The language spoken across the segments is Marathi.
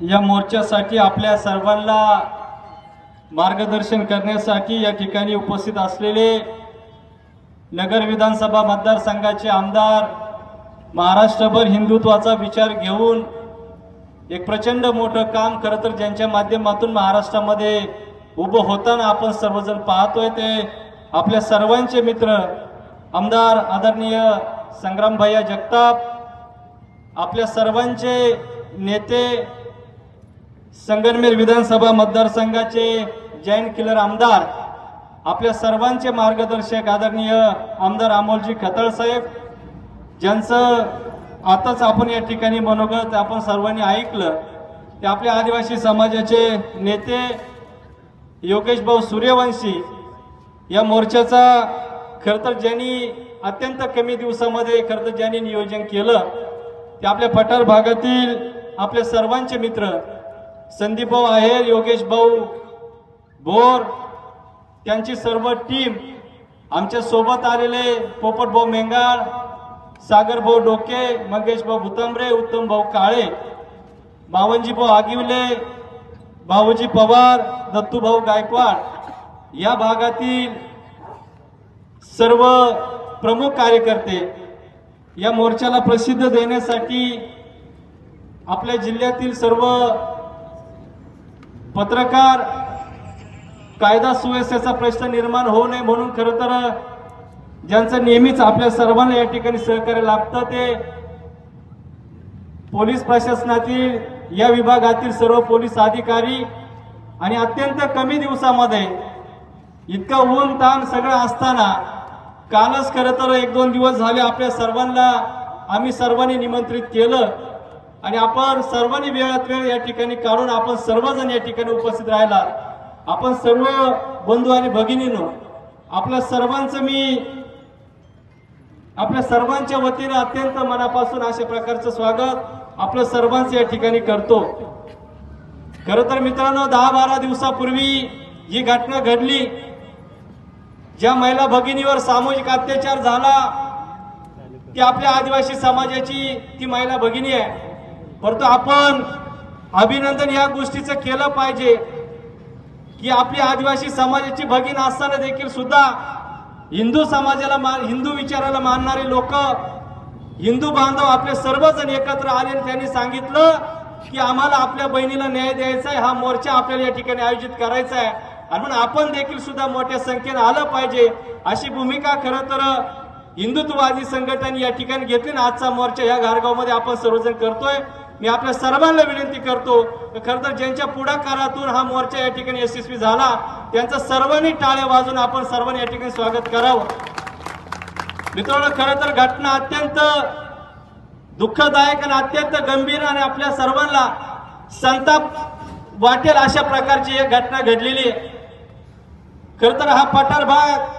या मोर्चासाठी आपल्या सर्वांना मार्गदर्शन करण्यासाठी या ठिकाणी उपस्थित असलेले नगर विधानसभा मतदारसंघाचे आमदार, महाराष्ट्रभर हिंदुत्वाचा विचार घेऊन एक प्रचंड मोठं काम खरं तर ज्यांच्या माध्यमातून महाराष्ट्रामध्ये उभं होताना आपण सर्वजण पाहतोय ते आपल्या सर्वांचे मित्र आमदार आदरणीय संग्रामभैया जगताप, आपल्या सर्वांचे नेते संगमनेर विधानसभा मतदारसंघाचे जैन किलर आमदार, आपल्या सर्वांचे मार्गदर्शक आदरणीय आमदार अमोलजी खताळ साहेब, ज्यांचं आताच आपण या ठिकाणी मनोगत आपण सर्वांनी ऐकलं, ते आपल्या आदिवासी समाजाचे नेते योगेश भाऊ सूर्यवंशी, या मोर्चाचा खरं तर ज्यांनी अत्यंत कमी दिवसामध्ये खरं तर ज्यांनी नियोजन केलं ते आपल्या पठार भागातील आपल्या सर्वांचे मित्र संदीप भाऊ आहेर, योगेश भाऊ बोर, त्यांची सर्व टीम, आमच्या सोबत आलेले पोपट भाऊ मेंगाळ, सागर भाऊ डोके, मंगेश भाऊ भुतांबरे, उत्तम भाऊ काळे, बावनजी भाऊ आगिवले, भाऊजी पवार, दत्तू भाऊ गायकवाड, या भागातील सर्व प्रमुख कार्यकर्ते या मोर्चाला प्रसिद्ध देण्यासाठी आपल्या जिल्ह्यातील सर्व पत्रकार, कायदा सुव्यवस्थेचा प्रश्न निर्माण होऊ नये म्हणून खरं तर ज्यांचं नेहमीच आपल्या सर्वांना या ठिकाणी सहकार्य लाभतं ते पोलीस प्रशासनातील या विभागातील सर्व पोलीस अधिकारी, आणि अत्यंत कमी दिवसामध्ये इतकं ऊन ताण सगळं असताना कालच खरं तर 1-2 दिवस झाले आपल्या सर्वांना आम्ही सर्वांनी निमंत्रित केलं आणि आपण सर्वांनी वेळात वेळ या ठिकाणी काढून आपण सर्वजण या ठिकाणी उपस्थित राहिला. आपण सर्व बंधू आणि भगिनींनो, आपल्या सर्वांचं मी आपल्या सर्वांच्या वतीने अत्यंत मनापासून अशा प्रकारचं स्वागत आपल्या सर्वांचं या ठिकाणी करतो. खरं तर मित्रांनो, 10-12 दिवसापूर्वी जी घटना घडली, ज्या महिला भगिनीवर सामूहिक अत्याचार झाला, ती आपल्या आदिवासी समाजाची ती महिला भगिनी आहे. परंतु आपण अभिनंदन या गोष्टीचं केलं पाहिजे की आपली आदिवासी समाजाची भगिनी असताना देखील सुद्धा हिंदू समाजाला हिंदू विचाराला मानणारे लोक, हिंदू बांधव आपले सर्वजण एकत्र आले आणि त्यांनी सांगितलं की आम्हाला आपल्या बहिणीला न्याय द्यायचा आहे, हा मोर्चा आपल्याला या ठिकाणी आयोजित करायचा आहे आणि म्हणून आपण देखील सुद्धा मोठ्या संख्येने आलं पाहिजे, अशी भूमिका खरं तर हिंदुत्ववादी संघटनांनी या ठिकाणी घेतली आणि आजचा मोर्चा या घारगावमध्ये आपण सर्वजण करतोय. मी आपल्या सर्वांना विनंती करतो, खरं तर ज्यांच्या पुढाकारातून हा मोर्चा या ठिकाणी यशस्वी झाला त्यांचं सर्वांनी टाळ्या वाजून आपण सर्वांनी या ठिकाणी स्वागत करावं. मित्रांनो, खरं तर घटना अत्यंत दुःखदायक आणि अत्यंत गंभीर आणि आपल्या सर्वांना संताप वाटेल अशा प्रकारची एक घटना घडलेली आहे. खरं तर हा पठार भाग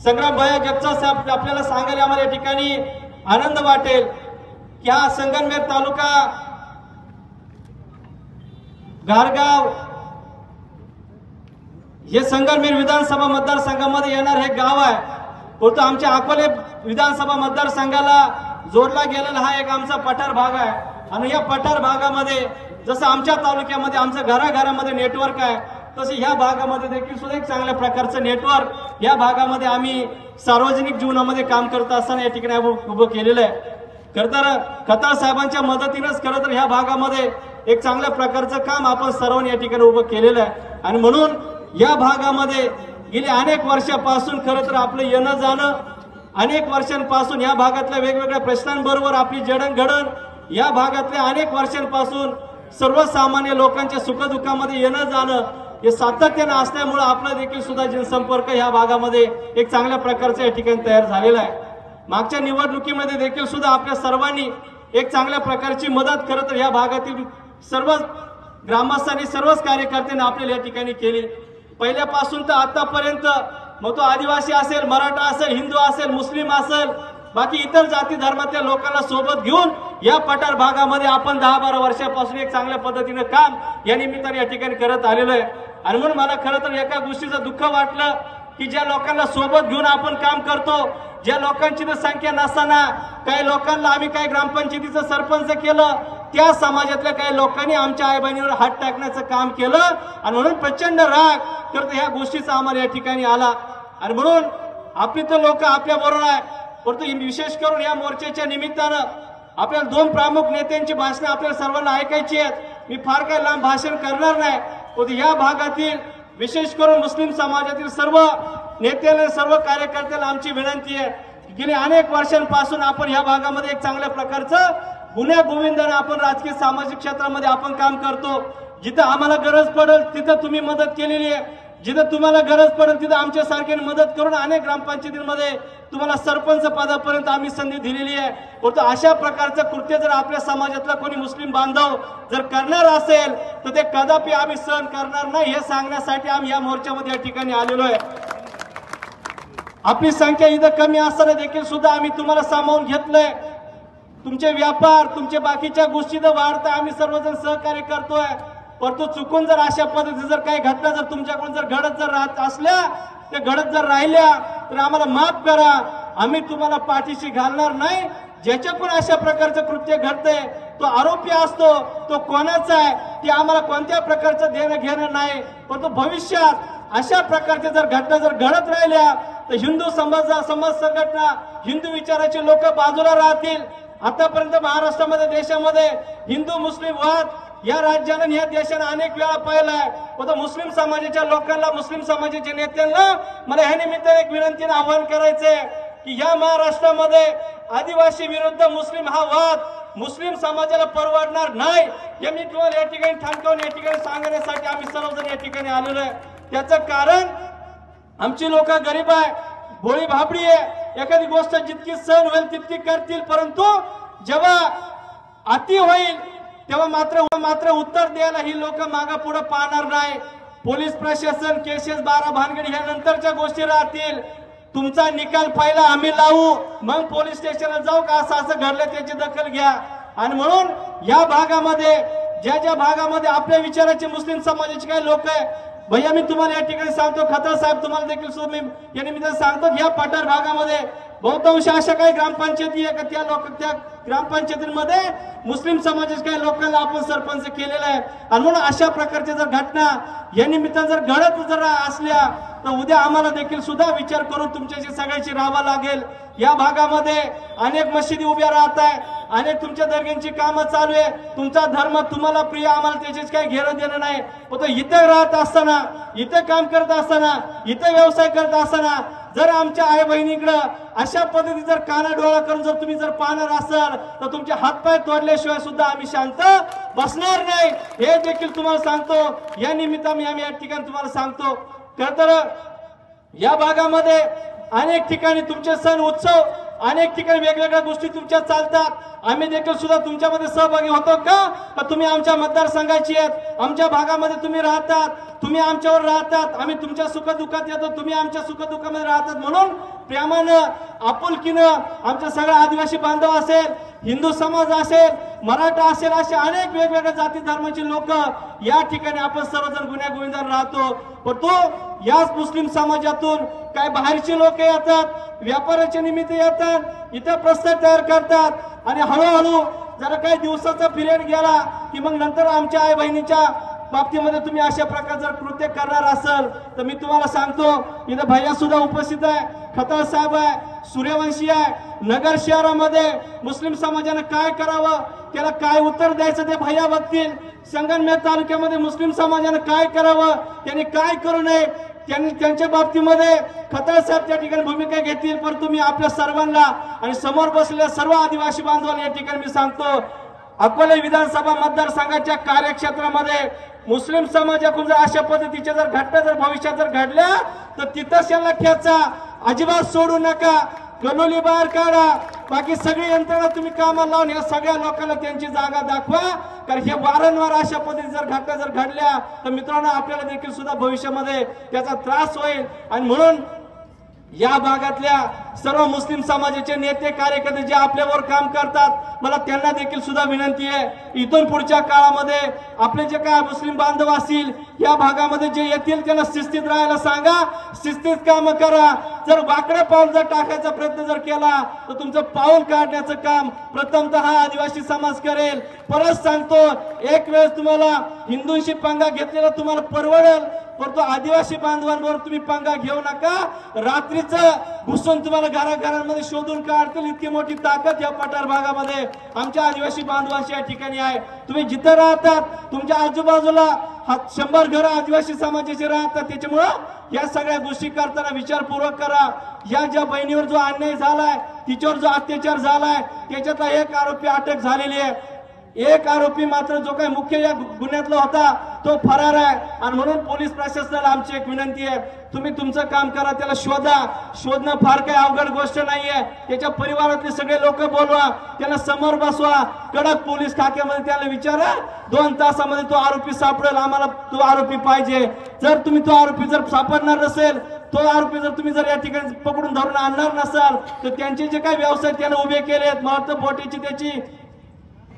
संग्रामभैया जगताप साहेब आपल्याला सांगायला आम्हाला या ठिकाणी आनंद वाटेल की हा संगमनेर तालुका घारगाव हे संगमनेर विधानसभा मतदारसंघामध्ये येणार हे गाव आहे. परंतु आमच्या अकोले विधानसभा मतदारसंघाला जोडला गेलेला हा एक आमचा पठार भाग आहे आणि या पठार भागामध्ये जसं आमच्या तालुक्यामध्ये आमचं घराघरामध्ये नेटवर्क आहे, तसे ह्या भागामध्ये देखील सुद्धा एक चांगल्या प्रकारचं नेटवर्क या भागामध्ये आम्ही सार्वजनिक जीवनामध्ये काम करत असताना या ठिकाणी उभं केलेलं आहे. खरं तर खताळ साहेबांच्या मदतीनंच खरं तर ह्या भागामध्ये एक चांगल्या प्रकारचं काम आपण सर्वांनी या ठिकाणी उभं केलेलं आहे आणि म्हणून या भागामध्ये गेल्या अनेक वर्षापासून खरं तर आपलं येणं जाणं, अनेक वर्षांपासून या भागातल्या वेगवेगळ्या प्रश्नांबरोबर आपली जडणघडण, या भागातल्या अनेक वर्षांपासून सर्वसामान्य लोकांच्या सुखदुःखामध्ये येणं जाणं हे सातत्यानं असल्यामुळे आपला देखील सुद्धा जनसंपर्क ह्या भागामध्ये एक चांगल्या प्रकारचा या ठिकाणी तयार झालेला आहे. मागच्या निवडणुकीमध्ये देखील सुद्धा आपल्या सर्वांनी एक चांगल्या प्रकारची मदत खरं तर ह्या भागातील सर्व ग्रामस्थांनी, सर्वच कार्यकर्त्यांनी आपल्याला या ठिकाणी केली. पहिल्यापासून तर आतापर्यंत, मग तो आदिवासी असेल, मराठा असेल, हिंदू असेल, मुस्लिम असेल, बाकी इतर जाती धर्मातल्या लोकांना सोबत घेऊन या पठार भागामध्ये आपण 10-12 वर्षापासून एक चांगल्या पद्धतीने काम या निमित्ताने या ठिकाणी करत आलेलो आहे. आणि म्हणून मला खरं तर एका गोष्टीचं दुःख वाटलं की ज्या लोकांना सोबत घेऊन आपण काम करतो, ज्या लोकांची संख्या नसताना काही लोकांना आम्ही काही ग्रामपंचायतीचं सरपंच केलं, त्या समाजातल्या काही लोकांनी आमच्या आई बहिणीवर हात टाकण्याचं काम केलं आणि म्हणून प्रचंड राग करत ह्या गोष्टीचा आम्हाला या ठिकाणी आला। आणि म्हणून आपली तर लोक आपल्या बरोबर आहे, परंतु विशेष करून या मोर्चाच्या निमित्तानं आपल्याला दोन प्रमुख नेत्यांची भाषणे आपल्याला सर्वांना ऐकायची आहेत। मी फार काही लांब भाषण करणार नाही, परंतु या भागातील विशेष करून मुस्लिम समाजातील सर्व नेत्यांना सर्व कार्यकर्त्यांना आमची विनंती आहे, गेली अनेक वर्षांपासून आपण या भागामध्ये एक चांगल्या प्रकारचं गुन्ह्या गोविंदाने आपण राजकीय सामाजिक क्षेत्रामध्ये आपण काम करतो। जिथं आम्हाला गरज पडेल तिथं तुम्ही मदत केलेली आहे, जिथं तुम्हाला गरज पडेल तिथं आमच्या सारख्याने मदत करून अनेक ग्रामपंचायतींमध्ये तुम्हाला सरपंच पदापर्यंत आम्ही संधी दिलेली आहे। परंतु अशा प्रकारचं कृत्य जर आपल्या समाजातला कोणी मुस्लिम बांधव जर करणार असेल तर ते कदापि आम्ही सहन करणार नाही, हे सांगण्यासाठी आम्ही या मोर्चामध्ये या ठिकाणी आलेलो आहे। आपली संख्या इथं कमी असताना देखील सुद्धा आम्ही तुम्हाला सामावून घेतलंय। तुमचे व्यापार तुमचे बाकीच्या गोष्टी तर वाढता आम्ही सर्वजण सहकार्य करतोय, परंतु चुकून जर अशा पद्धतीने जर काही घटना जर तुमच्याकडून जर घडत जर राहत असल्या ते घडत जर राहिल्या तर आम्हाला माफ करा, आम्ही तुम्हाला पाठीशी घालणार नाही। ज्याच्याकडून अशा प्रकारचं कृत्य घडतंय तो आरोपी असतो, तो कोणाचा आहे ते आम्हाला कोणत्या प्रकारचं देणं घेणं नाही, परंतु भविष्यात अशा प्रकारच्या जर घटना जर घडत राहिल्या तर हिंदू समाज संघटना हिंदू विचाराचे लोक बाजूला राहतील। आतापर्यंत महाराष्ट्रामध्ये देशामध्ये हिंदू मुस्लिम वाद या राज्याने या देशाने अनेक वेळा पाहिलाय, परंतु मुस्लिम समाजाच्या लोकांना मुस्लिम समाजाच्या नेत्यांना मला ह्या निमित्ताने एक विनंतीने आवाहन करायचंय की या महाराष्ट्रामध्ये आदिवासी विरुद्ध मुस्लिम हा वाद मुस्लिम समाजाला परवडणार नाही, हे मी तुम्हाला या ठिकाणी ठाणकावून या ठिकाणी सांगण्यासाठी आम्ही सर्वजण या ठिकाणी आलेलो आहे। त्याचं कारण आमची लोक गरीब आहे, भोळी भाबडी आहे, एखादी गोष्ट जितकी सहन होईल तितकी करतील, परंतु जेव्हा अति होईल तेव्हा मात्र उत्तर द्यायला ही लोक मागे पुढे पाहणार नाही। पोलीस प्रशासन केसेस 12 भानगडी ह्या नंतरच्या गोष्टी राहतील, तुमचा निकाल पहिला आम्ही लावू मग पोलीस स्टेशनला जाऊ का असं घडलं त्याची दखल घ्या। आणि म्हणून या भागामध्ये ज्या भागामध्ये आपल्या विचाराचे मुस्लिम समाजाचे काही लोक आहे भैया, मी तुम्हाला या ठिकाणी सांगतो, खताळ साहेब तुम्हाला देखील सुद्धा मी या निमित्ताने सांगतो, या पठार भागामध्ये बहुतांश अशा काही ग्रामपंचायती आहे का त्या ग्रामपंचायतींमध्ये मुस्लिम समाजाच्या काही लोकांना आपण सरपंच केलेला आहे। आणि म्हणून अशा प्रकारच्या जर घटना या निमित्ताने जर घडत जर असल्या तर उद्या आम्हाला देखील सुद्धा विचार करून तुमच्याशी सगळ्याची राहावं लागेल। या भागामध्ये अनेक मशिदी उभ्या राहत आहे, अनेक तुमच्या दर्ग्यांची कामं चालू आहे, तुमचा धर्म तुम्हाला प्रिय, आम्हाला त्याचीच काही घेणं देणं नाही, पण इथे राहत असताना इथे काम करत असताना इथे व्यवसाय करत असताना जर आमच्या आई बहिणीकडे अशा पद्धती जर कानाडोळा करून जर तुम्ही जर पाहणार असाल तर तुमचे हातपाय तोडल्याशिवाय सुद्धा आम्ही शांत बसणार नाही, हे देखील तुम्हाला सांगतो। या निमित्ताने आम्ही या ठिकाणी तुम्हाला सांगतो, खरं तर या भागामध्ये अनेक ठिकाणी तुमचे सण उत्सव अनेक ठिकाणी वेगवेगळ्या गोष्टी तुमच्या चालतात, आम्ही देखील सुद्धा तुमच्यामध्ये सहभागी होतो का तुम्ही आमच्या मतदारसंघाची आहेत, आमच्या भागामध्ये तुम्ही राहतात, तुम्ही आमच्यावर राहतात, आम्ही तुमच्या सुखदुःखात येतो, तुम्ही आमच्या सुखदुःखामध्ये राहतात। म्हणून प्रेमानं आपुलकीनं आमच्या सगळ्या आदिवासी बांधव असेल, हिंदू समाज असेल, मराठा असेल, असे अनेक वेगवेगळ्या जाती धर्माचे लोक या ठिकाणी आपण सर्वजण गुन्ह्या गोविंदाने राहतो, पण तो याच मुस्लिम समाजातून काय बाहेरचे लोक येतात, व्यापाराच्या निमित्त येतात, इथं प्रस्ताव तयार करतात आणि हळूहळू जरा काही दिवसाचा पिरियड गेला की मग नंतर आमच्या आई बहिणीच्या बाबतीमध्ये तुम्ही अशा प्रकार जर कृत्य करणार असाल तर मी तुम्हाला सांगतो, इथं भैया सुद्धा उपस्थित आहे, खताळ साहेब आहे, सूर्यवंशी आहे, नगर शहरामध्ये मुस्लिम समाजाने काय करावं त्याला काय उत्तर द्यायचं ते भैया बघतील, संगमनेर तालुक्यामध्ये मुस्लिम समाजाने काय करावं त्यांनी काय करू नये त्यांनी त्यांच्या बाबतीमध्ये खताळ साहेब त्या ठिकाणी भूमिका घेतील, पण तुम्ही आपल्या सर्वांना आणि समोर बसलेल्या सर्व आदिवासी बांधवांना या ठिकाणी मी सांगतो, अकोले विधानसभा मतदारसंघाच्या कार्यक्षेत्रामध्ये मुस्लिम समाजाकडून जर अशा पद्धतीच्या जर घटना जर भविष्यात जर घडल्या तर तिथंच याला खेचा, अजिबात सोडू नका, गलोली बाहेर काढा, बाकी सगळी यंत्रणा तुम्ही कामाला लावून या सगळ्या लोकांना त्यांची जागा दाखवा, कारण हे वारंवार अशा पद्धती जर घटना जर घडल्या तर मित्रांनो आपल्याला देखील सुद्धा भविष्यामध्ये त्याचा त्रास होईल। आणि म्हणून या भागातल्या सर्व मुस्लिम समाजाचे नेते कार्यकर्ते जे आपल्यावर काम करतात मला त्यांना देखील सुद्धा विनंती आहे, इथून पुढच्या काळामध्ये आपले जे काय मुस्लिम बांधव असतील या भागामध्ये जे येतील त्यांना शिस्तीत राहायला सांगा, शिस्तीत काम करा, जर वाकडं पाऊल जर टाकायचा प्रयत्न जर केला तर तुमचं पाऊल काढण्याचं काम प्रथमतः हा आदिवासी समाज करेल. परत सांगतो, एक वेळेस तुम्हाला हिंदूंशी पंगा घेतलेला तुम्हाला परवडेल, परंतु आदिवासी बांधवांवर तुम्ही पंगा घेऊ नका. रात्रीचं घुसून तुम्हाला घराघरांमध्ये शोधून काढतील इतकी मोठी ताकद या पठार भागामध्ये आमच्या आदिवासी बांधवांची या ठिकाणी आहे. तुम्ही जिथं राहतात तुमच्या आजूबाजूला 100 घरं आदिवासी समाजाचे राहतात. त्याच्यामुळं या सगळ्या गोष्टी करताना विचारपूर्वक करा. या ज्या बहिणीवर जो अन्याय झालाय, तिच्यावर जो अत्याचार झालाय, त्याच्यातला एक आरोपी अटक झालेली आहे. एक आरोपी मात्र जो काही मुख्य या गुन्ह्यातला होता तो फरार आहे. आणि म्हणून पोलीस प्रशासनाला आमची एक विनंती आहे, तुम्ही तुमचं काम करा, त्याला शोधा. शोधणं फार काही अवघड गोष्ट नाहीये. त्याच्या परिवारातले सगळे लोक बोलवा, त्याला समोर बसवा, कडक पोलीस खाक्यामध्ये त्याला विचारा. 2 तासामध्ये तो आरोपी सापडेल, आम्हाला तो आरोपी पाहिजे. जर तुम्ही तो आरोपी जर सापडणार नसेल, तो आरोपी जर तुम्ही जर या ठिकाणी पकडून धरून आणणार नसाल, तर त्यांचे जे काही व्यवसाय त्याने उभे केलेत, मला बोटीची त्याची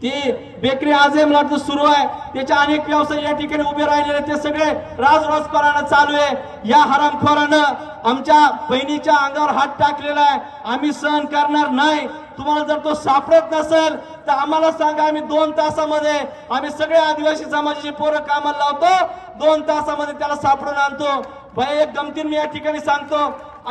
ती बेकरी आजही मला वाटतं सुरू आहे, त्याचे अनेक व्यवसाय या ठिकाणी उभे राहिलेले ते सगळे राजरोजपणानं चालू आहे. या हरामखोरानं आमच्या बहिणीच्या अंगावर हात टाकलेला आहे. आम्ही सहन करणार नाही. तुम्हाला जर तो सापडत नसेल तर आम्हाला सांगा, आम्ही 2 तासामध्ये आम्ही सगळे आदिवासी समाजाची पोरं कामाला लावतो. 2 तासामध्ये त्याला सापडून आणतो. भाई एक गमतीन मी या ठिकाणी सांगतो,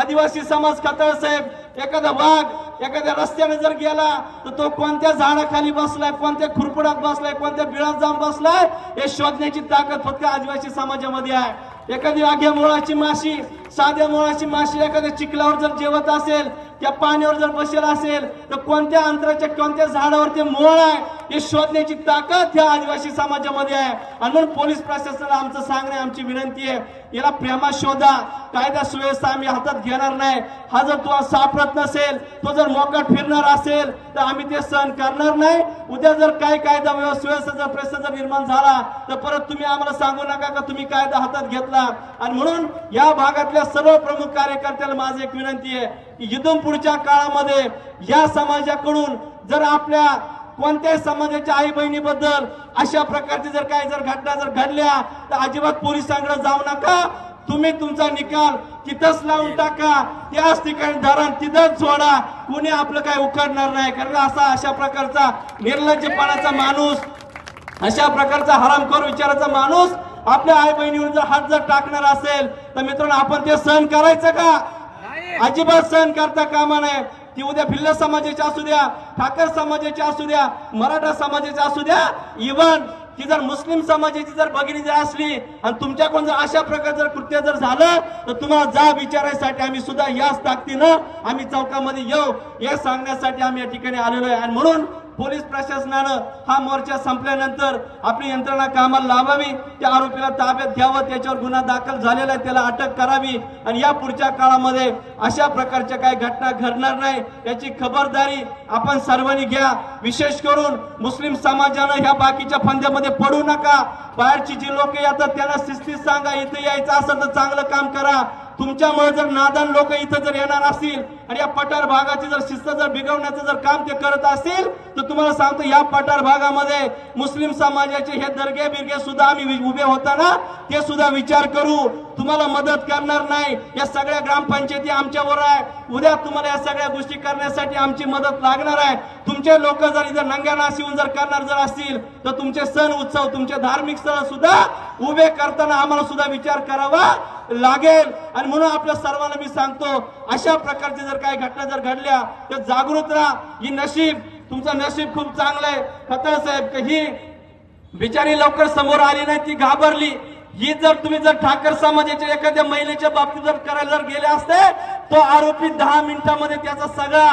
आदिवासी समाज खताळ साहेब, एखादा वाघ एखाद्या रस्त्याने जर गेला तर तो कोणत्या झाडाखाली बसलाय, कोणत्या खुरपडात बसलाय, कोणत्या बिळात जाऊन बसलाय, हे शोधण्याची ताकद फक्त आदिवासी समाजामध्ये आहे. एखादी आग्या मुळाची माशी, साध्या मुळाची माशी एखाद्या चिखलावर जर जेवत असेल, त्या पाण्यावर जर बसेल असेल, तर कोणत्या अंतराच्या कोणत्या झाडावर ते मूळ आहे हे शोधण्याची ताकद ह्या आदिवासी समाजामध्ये आहे. आणि म्हणून पोलीस प्रशासनाला आमचं सांगणे, आमची विनंती आहे, याला प्रेमात शोधा. कायदा सुव्यवस्था आम्ही हातात घेणार नाही. हा जर तुला सापडत नसेल, तो जर मोकाट फिरणार असेल तर आम्ही ते सहन करणार नाही. उद्या जर काय कायदा सुव्यवस्थेचा प्रश्न जर निर्माण झाला तर परत तुम्ही आम्हाला सांगू नका का तुम्ही कायदा हातात घेतला. आणि म्हणून या भागातल्या सर्व प्रमुख कार्यकर्त्याला माझी एक विनंती आहे की इथून पुढच्या काळामध्ये या समाजाकडून जर आपल्या कोणत्याही समाजाच्या आई बहिणीबद्दल अशा प्रकारची जर काही जर घटना जर घडल्या तर अजिबात पोलिसांकडे जाऊ नका. तुम्ही तुमचा निकाल तिथंच लावून टाका, त्याच ठिकाणी धरण तिथंच सोडा. कुणी आपलं काय उखडणार नाही. कारण अशा प्रकारचा निर्लज्जपणाचा माणूस, अशा प्रकारचा हरामखोर विचाराचा माणूस आपल्या आई बहिणीवर जर हात जर टाकणार असेल तर मित्रांनो आपण ते सहन करायचं का? अजिबात सहन करता कामा नये. ती उद्या भिल्ल समाजाची असू द्या, ठाकर समाजाची असू द्या, मराठा समाजाची असू द्या, इव्हन ती जर मुस्लिम समाजाची जर भगिनी जर असली आणि तुमच्याकडून जर अशा प्रकार जर कृत्य जर झालं तर तुम्हाला जा विचारायसाठी आम्ही सुद्धा याच ताकदीनं आम्ही चौकामध्ये येऊ, हे सांगण्यासाठी आम्ही या ठिकाणी आलेलो आहे. आणि म्हणून पोलीस प्रशासनानं हा मोर्चा संपल्यानंतर आपली यंत्रणा कामाला लावावी, त्या आरोपीला ताब्यात घ्यावं, त्याच्यावर गुन्हा दाखल झालेला आहे त्याला अटक करावी आणि या पुढच्या काळामध्ये अशा प्रकारच्या काही घटना घडणार नाही याची खबरदारी आपण सर्वांनी घ्या. विशेष करून मुस्लिम समाजानं ह्या बाकीच्या फंद्यामध्ये पडू नका. बाहेरची जी लोक येतात त्यांना शिस्तीत सांगा, इथं यायचं असेल तर चांगलं काम करा. तुमच्यामुळे जर नादान लोक इथं जर येणार असतील आणि या पठार भागाची जर शिस्त जर बिघडवण्याचं जर काम ते करत असतील तर तुम्हाला सांगतो या पठार भागामध्ये मुस्लिम समाजाचे हे दर्गे बिरगे सुद्धा आम्ही उभे होताना ते सुद्धा विचार करू. तुम्हाला मदत करणार नाही. या सगळ्या ग्रामपंचायती आमच्यावर आहे. उद्या तुम्हाला या सगळ्या गोष्टी करण्यासाठी आमची मदत लागणार आहे. तुमचे लोक जर इथं नंग्या नाश येऊन जर करणार जर असतील तर तुमचे सण उत्सव, तुमचे धार्मिक स्थळ सुद्धा उभे करताना आम्हाला सुद्धा विचार करावा लागेल. आणि म्हणून आपल्या सर्वांना मी सांगतो, अशा प्रकारचे जर काही घटना जर घडल्या तर जागृत राहा. ही नशीब, तुमचं नशीब खूप चांगलं आहे खताळ साहेब, ही बिचारी लवकर समोर आली नाही, ती घाबरली. ही जर तुम्ही जर ठाकर समाजाच्या एखाद्या महिलेच्या बाबतीत जर करायला जर गेले असते तो आरोपी 10 मिनिटांमध्ये त्याचा सगळा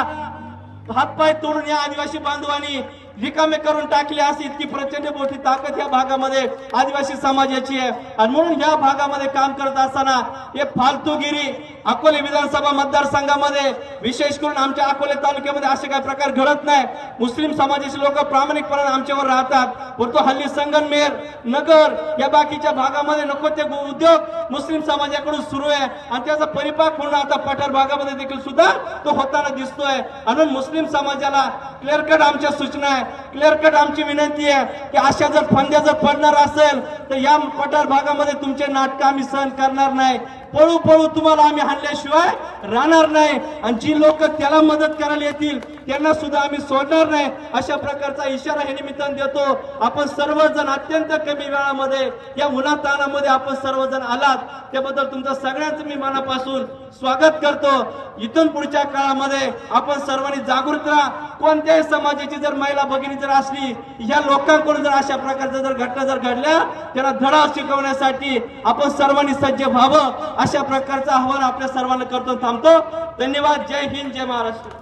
हातपाय तोडून या आदिवासी बांधवांनी रिकामे करून टाकले असे. इतकी प्रचंड मोठी ताकद या भागामध्ये आदिवासी समाजाची आहे. आणि म्हणून या भागामध्ये काम करत असताना हे फालतूगिरी अकोले विधानसभा मतदारसंघामध्ये विशेष करून आमच्या अकोले तालुक्यामध्ये असे काही प्रकार घडत नाही. मुस्लिम समाजाचे लोक प्रामाणिकपणे आमच्यावर राहतात, परंतु हल्ली संगमनेर नगर या बाकीच्या भागामध्ये नको ते उद्योग मुस्लिम समाजाकडून सुरू आहे आणि त्याचा परिपाक म्हणून आता पठार भागामध्ये देखील सुद्धा तो होताना दिसतोय. आणि मुस्लिम समाजाला क्लिअर कट आमच्या सूचना आहे, क्लिअर कट आमची विनंती आहे की अशा जर फंद्या जर पडणार असेल तर या पठार भागामध्ये तुमचे नाटक आम्ही सहन करणार नाही. पळू पळू तुम्हाला आम्ही हाणल्याशिवाय राहणार नाही आणि जी लोक त्याला मदत करायला येतील त्यांना सुद्धा आम्ही सोडणार नाही. अशा प्रकारचा इशारा हे निमित्ताने देतो. आपण सर्वजण अत्यंत कमी वेळामध्ये या उन्हातानामध्ये आपण सर्वजण आलात त्याबद्दल तुमचं सगळ्यांचं मी मनापासून स्वागत करतो. इथून पुढच्या काळामध्ये आपण सर्वांनी जागृत राहा. कोणत्याही समाजाची जर महिला भगिनी जर असली या लोकांकडून जर अशा प्रकारच्या जर घटना जर घडल्या त्यांना धडा शिकवण्यासाठी आपण सर्वांनी सज्ज व्हावं अशा प्रकारचं आवाहन आपल्या सर्वांना करतो. थांबतो. धन्यवाद. जय हिंद, जय महाराष्ट्र.